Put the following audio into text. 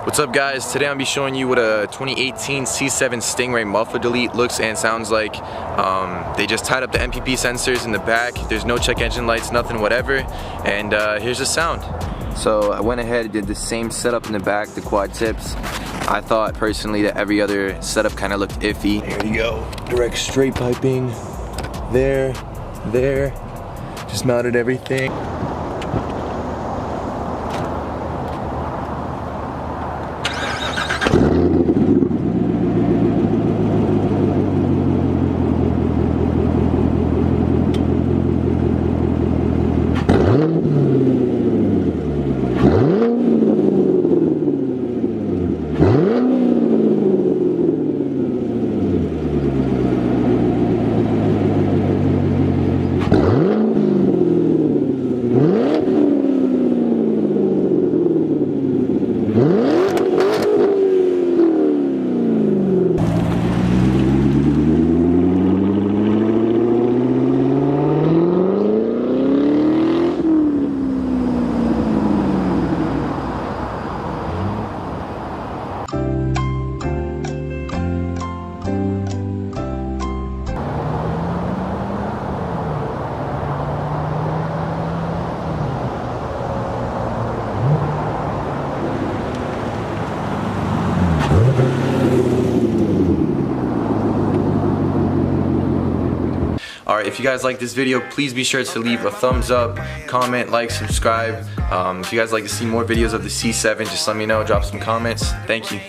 What's up guys, today I'll be showing you what a 2018 C7 Stingray Muffler delete looks and sounds like. They just tied up the MPP sensors in the back, there's no check engine lights, nothing whatever, and here's the sound. So I went ahead and did the same setup in the back, the quad tips. I thought personally that every other setup kind of looked iffy. Here you go, direct straight piping, there, just mounted everything. Alright, if you guys like this video, please be sure to leave a thumbs up, comment, like, subscribe. If you guys like to see more videos of the C7, just let me know, drop some comments. Thank you.